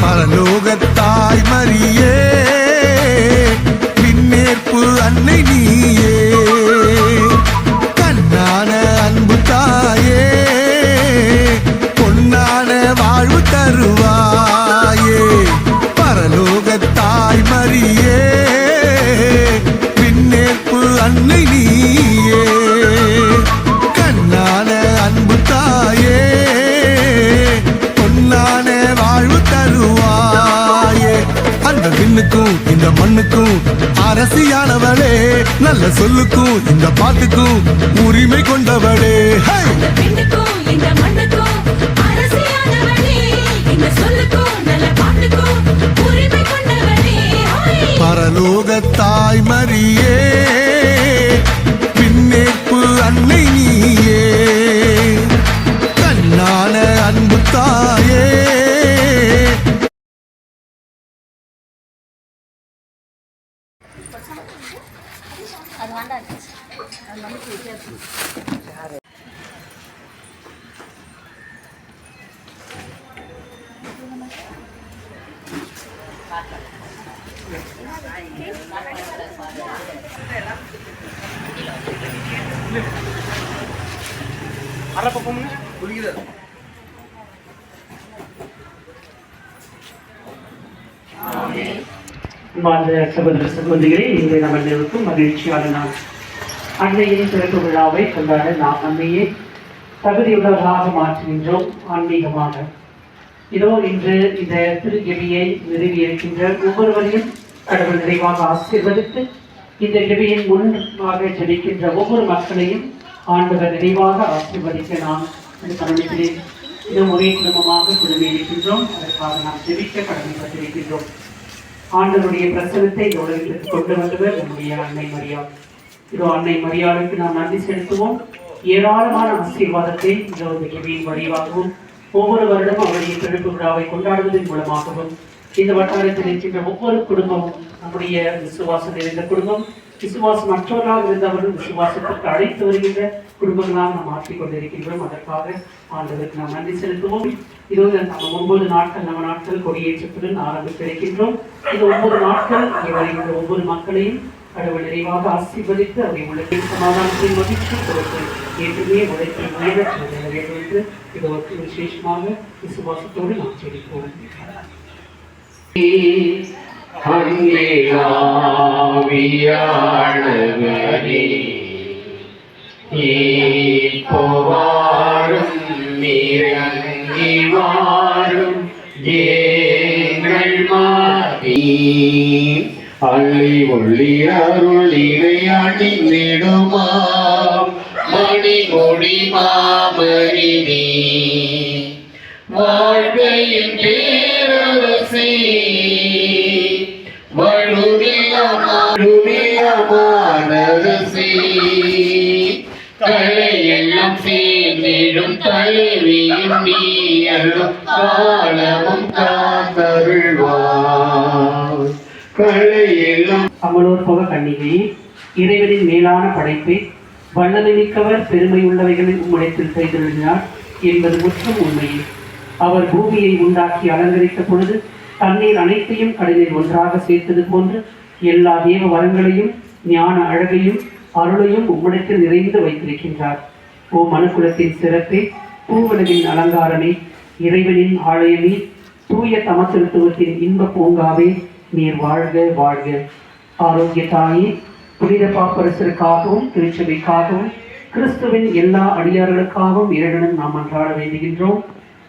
பரலோகத்தாய் மரியே விண்ணேற்பு அன்னை நீயே கண்ணான அன்பு தாயே பொன்னான வாழ்வு தருவாயே பரலோகத்தாய் மரியே விண்ணேற்பு அன்னை நீயே கண்ணான அன்பு தாயே பொன்னான வாழ்வு தருவாயே அந்த விண்ணுக்கும் இந்த மண்ணுக்கும் அரசியானவளே நல்ல சொல்லுக்கும் இந்த பாட்டுக்கும் உரிமை கொண்டவளே பரலோகத்தாய் மரியே விண்ணேற்பு அன்னை நீயே கண்ணான அன்பு தாயே சகோதர சகோதரிகளே, இன்று நம்ம அனைவருக்கும் மகிழ்ச்சியான நாள். அன்னையின் பிறப்பு விழாவை கொண்டாட நாம் நம்மையே தகுதியுள்ளவர்களாக மாற்றுகின்றோம். ஆன்மீகமாக இதோ இன்று இந்த திருக்கெபியை நிறுவியிருக்கின்ற ஒவ்வொருவரையும் கடவுள் நிறைவாக ஆசீர்வதித்து இந்த கெபியின் முன்பாக ஜெபிக்கின்ற ஒவ்வொரு மக்களையும் ஆண்டவர் நிறைவாக ஆசீர்வதிக்க நாம் கடமைக்கிறேன். இது ஒரே குடும்பமாக குழுமியிருக்கின்றோம். அதற்காக நாம் ஜெபிக்க கடமைப்பட்டிருக்கின்றோம். ஆண்டவருடைய பிரசனத்தை இந்த உலகத்திற்கு கொண்டு வந்தவர் நம்முடைய அன்னை மரியாள். இதோ அன்னை மரியாளுக்கு நாம் நன்றி செலுத்துவோம். ஏராளமான ஆசீர்வாதத்தை இந்த கெபியின் வழிவாகவும் ஒவ்வொரு வருடமும் அவருடைய பிறப்பு விழாவை கொண்டாடுவதன் மூலமாகவும் இந்த வட்டாரத்தில் இருக்கின்ற ஒவ்வொரு குடும்பமும் நம்முடைய விசுவாசம் நிறைந்த குடும்பம், விசுவாசம் மற்றவர்களாக இருந்தவர்கள் விசுவாசத்திற்கு அழைத்து வருகின்ற குடும்பங்களாக நாம் மாற்றிக் கொண்டிருக்கின்றோம். அதற்காக ஆண்டவருக்கு நாம் நன்றி செலுத்துவோம். இது நம்ம 9 நாட்கள் நம்ம நாட்கள் கொடியேற்றத்துடன் ஆரம்பித்திருக்கின்றோம். இந்த 9 நாட்கள் இங்கே வருகின்ற ஒவ்வொரு மக்களையும் கடவுள் நிறைவாக ஆசீர்வதித்து அவரை உலகின் சமாதானத்தின் மகிழ்ச்சி கொடுத்து ஏற்றுமே உழைத்து நிறைவேற்ற வேண்டும் என்று இது ஒரு விசேஷமாக விசுவாசத்தோடு நாம் ஜெபிப்போம். அள்ளி ஒள்ளி அருள் இணையாண்டி நெடுமாம் மணி கொடி மாமரினி வாழ்க்கையின் பேரரசி வழுவில்லமானரசி கலையெல்லாம் சேர்ந்திடும் தலைவியும் நீ அருளும் காலமும் காத்தருள்வார். அமலோர் போக கண்ணிகையே, இறைவனின் மேலான படைப்பை வல்லமை மிக்கவர் பெருமை உள்ளவைகளில் உம்முடைத்தில் செய்துள்ளார் என்பது முற்றும் உண்மையே. அவர் பூமியை உண்டாக்கி அலங்கரித்த பொழுது தண்ணீர் அனைத்தையும் கடலில் ஒன்றாக சேர்த்தது போன்று எல்லா தேவ வரங்களையும் ஞான அழகையும் அருளையும் உம்முடைத்தில் நிறைந்து வைத்திருக்கின்றார். ஓ மனுக்குலத்தின் சிறப்பே, பூவுலகின் அலங்காரமே, இறைவனின் ஆலயமே, தூய தமத்திருத்துவத்தின் இன்ப பூங்காவே, நீர் வாழ்க வாழ்க. ஆரோக்கிய தாயே, புனித பாப்பரசருக்காகவும் திருச்சபைக்காகவும் கிறிஸ்துவின் எல்லா அடியார்களுக்காகவும் இறைவனும் நாம் அன்றாட வேண்டுகின்றோம்.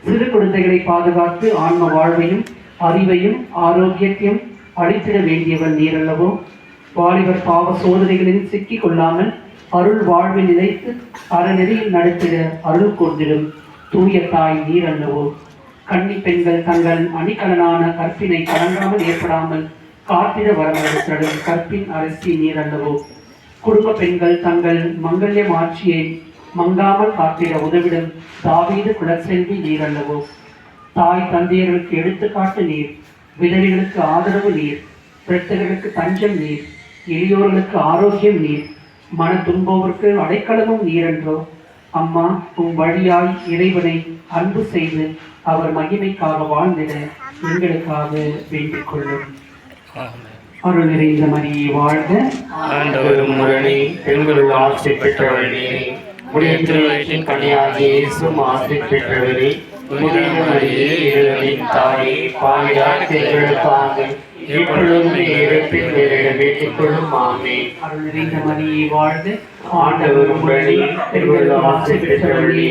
சிறு குழந்தைகளை பாதுகாத்து ஆன்ம வாழ்வையும் அறிவையும் ஆரோக்கியத்தையும் அளித்திட வேண்டியவர் நீர் அல்லவோ. வாலிபர் பாவ சோதனைகளில் சிக்கிக் கொள்ளாமல் அருள் வாழ்வில் நிலைத்து அறநெறியில் நடத்திட அருள் கொண்டிடும் தூய தாய் நீர் அல்லவோ. கன்னி பெண்கள் தங்கள் அணிகலனான கற்பினை கலங்காமல் ஏற்படாமல் காத்திட வரவழைத்தடும் கற்பின் அரசி நீர் அல்லவோ. குடும்ப பெண்கள் தங்கள் மங்கல்யம் ஆட்சியை மங்காமல் காத்திட உதவிடும் தாவீது குலசெல்வி நீர் அல்லவோ. தாய் தந்தையர்களுக்கு எடுத்துக்காட்டு நீர், விதவைகளுக்கு ஆதரவு நீர், பிரச்சனைகளுக்கு தஞ்சம் நீர், எளியோர்களுக்கு ஆரோக்கியம் நீர், மன துன்போருக்கு அடைக்கலமும் நீரென்றோ. அம்மா, உன் வழியாய் இறைவனை அன்பு செய்து அவர் மகிமைக்காக வாழ்ந்திட எங்களுக்காக வேண்டிக் கொள்ளும். அருள் நிறைந்த மரியே வாழ்க. ஆண்டவர் முரணி பெண்களுள் ஆசை பெற்றவர்களே, உடைய திருவயிற்றின் கனியாகிய இயேசுவும் ஆசை பெற்றவரே. புனித மரியே இறைவனின் தாயே, பாவியார் எங்களுக்காக இப்பொழுதும் இறப்பின் வேளையில வேண்டிக் கொள்ளும். ஆமென். அருள் நிறைந்த மரியே வாழ்க. ஆண்டவர் முரணி பெண்களுள் ஆசை பெற்றவர்களே,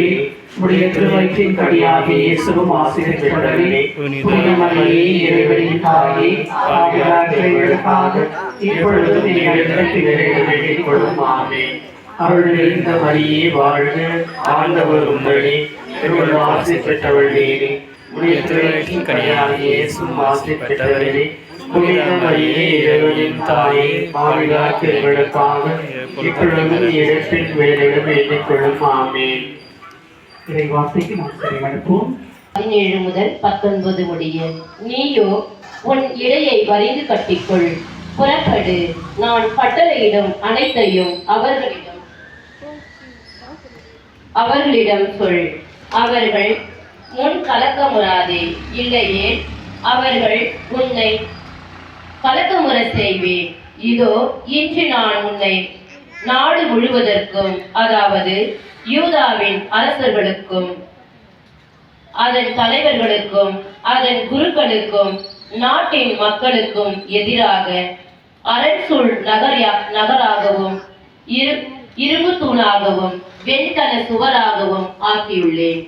உடைய திருவயிற்றின் கனியாகிய இயேசுவும் ஆசை பெற்றவரே. புனித மரியே இறைவனின் தாயே, பாவியார் எங்களுக்காக இப்பொழுதும் எங்கள் இறப்பின் வேளையில வேண்டிக் கொள்ளும். ஆமென். அருள் நிறைந்த மரியே வாழ்க. ஆண்டவர் உம்முடனே, பெண்களுள் ஆசை பெற்றவர்களே, உடைய திருவயிற்றின் கனியாகிய இயேசுவும் ஆசை பெற்றவரே. புனித மரியே இறைவனின் தாயே, பாவியார் எங்களுக்காக இப்பொழுதும் இறப்பின் வேளையில வேண்டிக் கொள்ளும். ஆமென். இறை வார்த்தைக்கு நாம் செவிமடுப்போம். 17 முதல் 19 முடிய. நீயோ உன் இடையை வரிந்து கட்டிக்கொள், புறப்படு, நான் கட்டளையிடும் அனைத்தையும் அவர்களிடம் சொல். அவர்கள் முன் கலக்கமுறாதே, இல்லையே அவர்கள் உன்னை கலக்கமுற செய்வேன். இதோ இன்று நான் உன்னை நாடு முழுவதற்கும், அதாவது யூதாவின் அரசர்களுக்கும் அதன் தலைவர்களுக்கும் அதன் குருக்களுக்கும் நாட்டின் மக்களுக்கும் எதிராக அரண்சூழ் நகராகவும் இரும்பு தூணாகவும் வெண்கல சுவராகவும் ஆக்கியுள்ளேன்.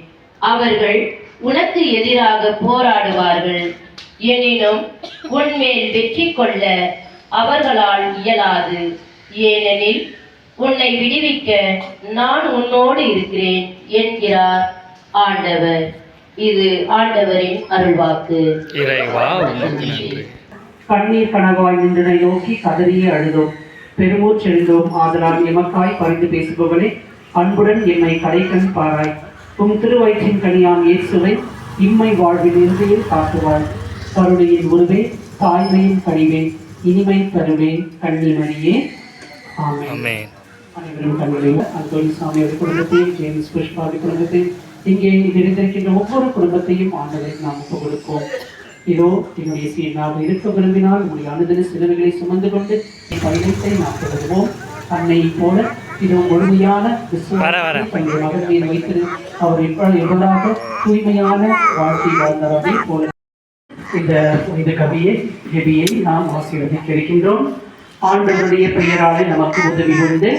அவர்கள் உனக்கு எதிராக போராடுவார்கள், எனினும் உன்மேல் வெற்றி கொள்ள அவர்களால் இயலாது. ஏனெனில் உன்னை விடுவிக்க நான் உன்னோடு இருக்கிறேன் என்கிறார் ஆண்டவர். இது ஆண்டவரின் அருள்வாக்கு. கண்ணீர் கனவாய் நின்றனை நோக்கி கதறியே அழுதோம், பெருமூச்செழுந்தோம். ஆதலால் எமக்காய் பரிந்து பேசுபவனே, அன்புடன் எம்மை கடைக்கண் பாராய். உம் திருவயிற்றின் கனியாம் இயேசுவை இம்மை வாழ்வின் இறுதியில் காட்டுவாய். கருணையின் உருவே, தாய்மையின் கனிவே, இனிமை தருவே, கன்னிமரியே. ஆமென். அனைவரும் கண்களில் அந்தோனி சாமியோட குடும்பத்தையும், ஜேம்ஸ் புஷ்பாவி குடும்பத்தையும், இங்கே நிறைந்திருக்கின்ற ஒவ்வொரு குடும்பத்தையும் ஆண்டவருக்கு நாம் ஒப்புக் கொடுப்போம். இதோ என்னுடைய சீனாக இருக்க விரும்பினால் உங்களுடைய அனுதின சிலுவைகளை சுமந்து கொண்டு பயணத்தை நாம் தொடருவோம். அன்னையை போல இதோ முழுமையான விசுவாசத்தை மகன் மீது வைத்து அவர் எவ்வளவாக தூய்மையான வாழ்க்கை வாழ்ந்தவரை போல இந்த கவியை நாம் ஆசீர்வதிக்க இருக்கின்றோம். ஆண்டவருடைய பெயராலே நமக்கு உதவி கொண்டு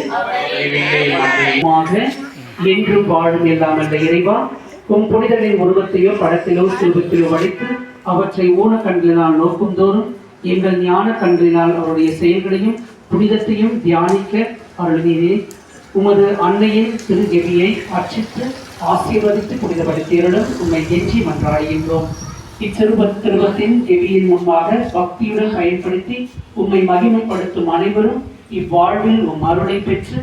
என்றும் வாழும் எல்லாம் அல்ல இறைவா, உம் புனிதர்களின் உருவத்தையோ படத்திலோ சிறுவத்திலோ வடித்து அவற்றை ஊன கண்களினால் நோக்கும் தோறும் எங்கள் ஞான கண்களினால் அவருடைய செயல்களையும் புனிதத்தையும் தியானிக்க அருளினீரே. உமது அன்னையின் திரு கெபியை அர்ச்சித்து ஆசீர்வதித்து புனிதப்படுத்தியருடன் உண்மை எஞ்சி மன்றாடுகின்றோம். இச்சிறுபத்தின் கெபியின் முன்பாக பக்தியுடன் பயன்படுத்தி உம்மை மகிமைப்படுத்தும் அனைவரும் இவ்வாழ்வில் உம் அருளை பெற்று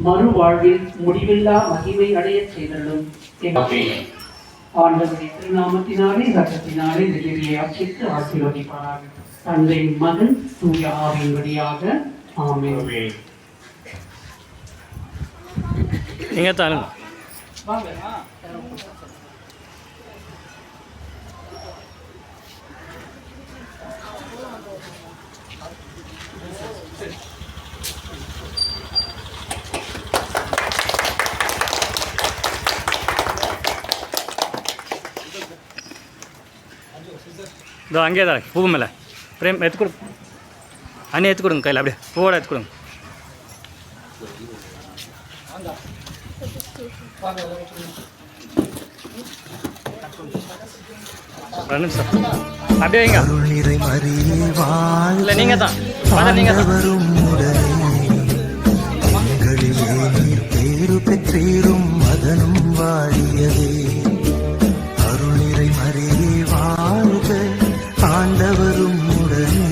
மறு வாழ்வில் முடிவில்லா மகிமை அடைய செய்தலும். ஆண்டவருடைய திருநாமத்தினாலே ரத்தத்தினாலே இந்த கெபியை அர்ச்சித்து ஆசீர்வதிப்பாராக. தந்தை, மகன், தூய ஆவியின் வழியாக. ஆமென். நீங்க தானுங்க. இதோ அங்கே தான் பூ மேலே பிரேம் எடுத்து கொடு, அண்ணே எடுத்து கொடுங்க கையில், அப்படியே பூவோட எடுத்து கொடுங்க. ரெண்டு நிமிஷம் அப்படியே வைங்க. இல்லை நீங்கள் தான் நீங்கள் தான் பேரு பெற்றேரும் மதனும் வாழியதே. அருளிரை மறியே வாழ்க, ஆண்டவரும் உடனே.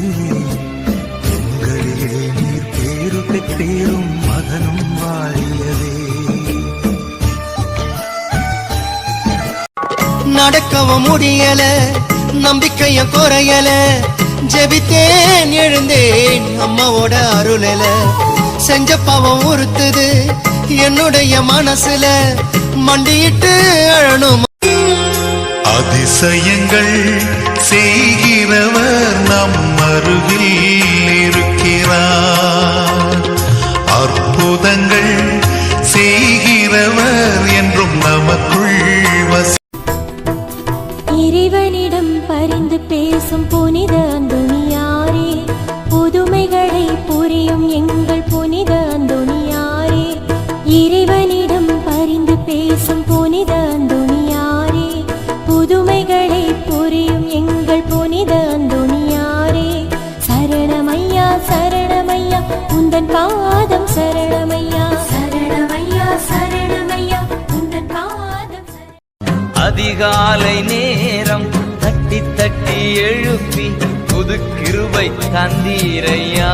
எங்களிலே நீர் பேரு பெற்றேரும் மதனும் வாழியதே. நடக்கவும் முடியல, நம்பிக்கைய குறையல, ஜெபித்தேன் எழுந்தேன் அம்மாவோட அருளல. செஞ்ச பாவம் உறுத்துது என்னுடைய மனசுல, மண்டியிட்டு அழணும். அதிசயங்கள் செய்கிறவர் நம் அருகில் இருக்கிறார். அற்புதங்கள் செய்கிறவர் என்றும் நமக்குள் இறைவனிடம் பரிந்து பேசும் புனித அந்தோணியாரே, புதுமைகளை புரியும் எங்கள் புனித அந்தோணியாரே. இறைவனிடம் பரிந்து பேசும் புனித அந்தோணியாரே, புதுமைகளை புரியும் எங்கள் புனித அந்தோணியாரே. சரணமையா சரணமையா உந்தன் பாதம் சரணமையா, சரணமையா சரணமையா உந்தன் பாதம் அதிகாலை நேரம் தட்டி தட்டி எழுப்பி புது கிருபை தந்தீரையா.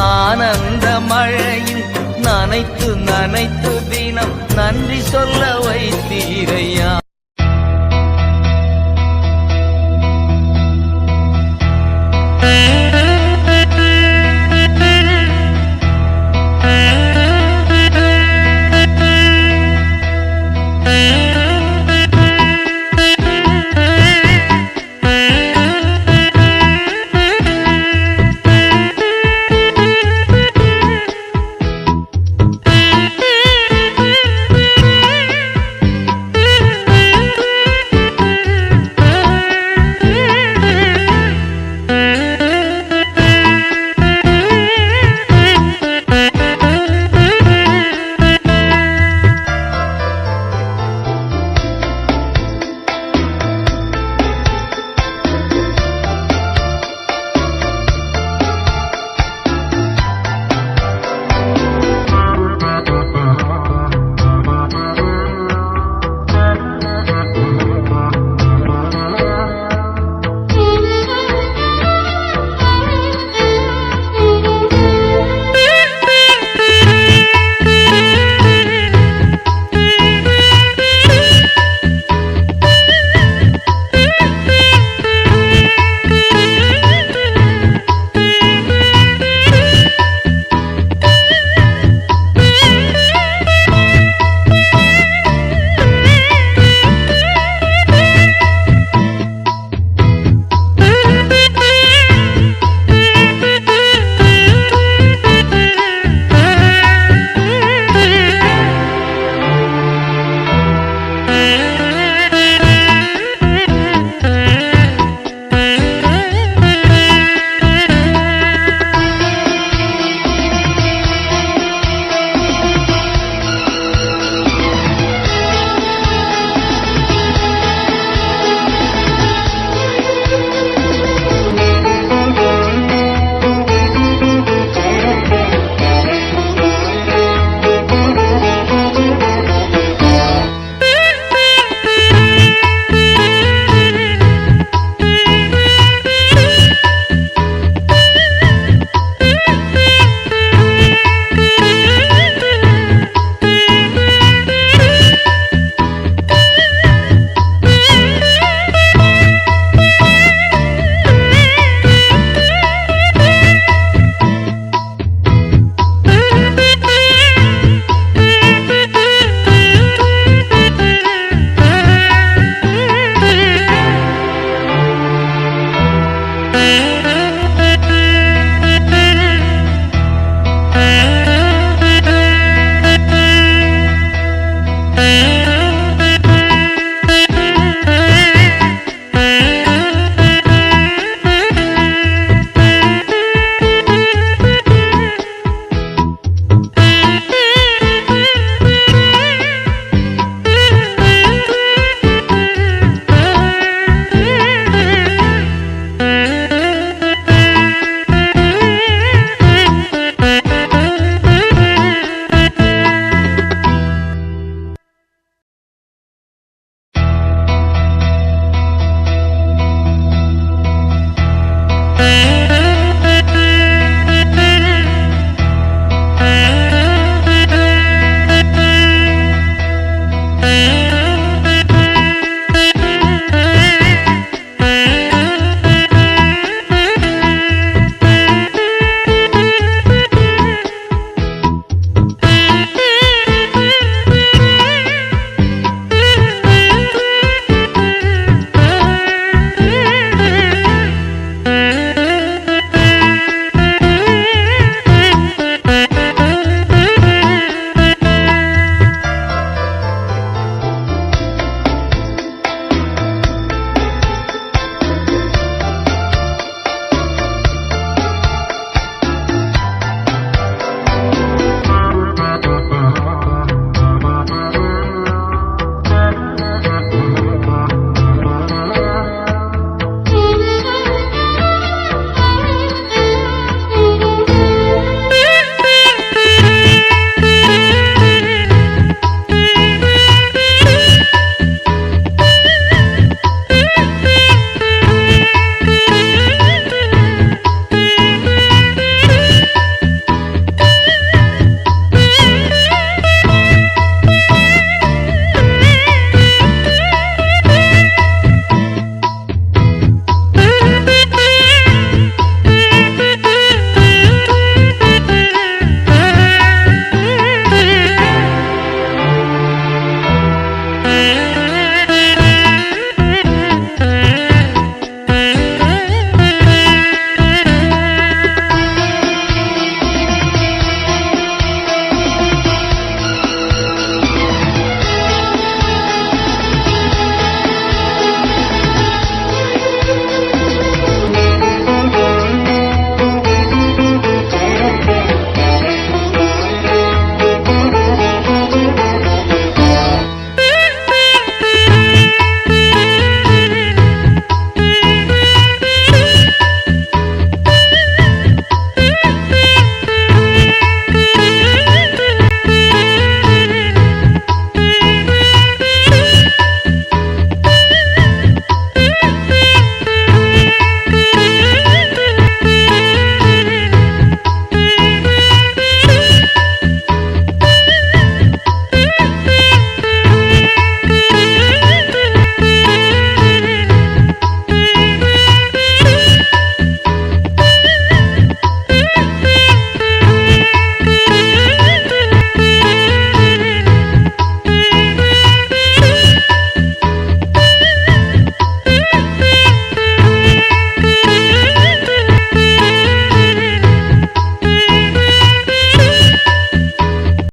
ஆனந்த மழையில் நனைத்து நனைத்து தினம் நன்றி சொல்ல வைத்தீரையா.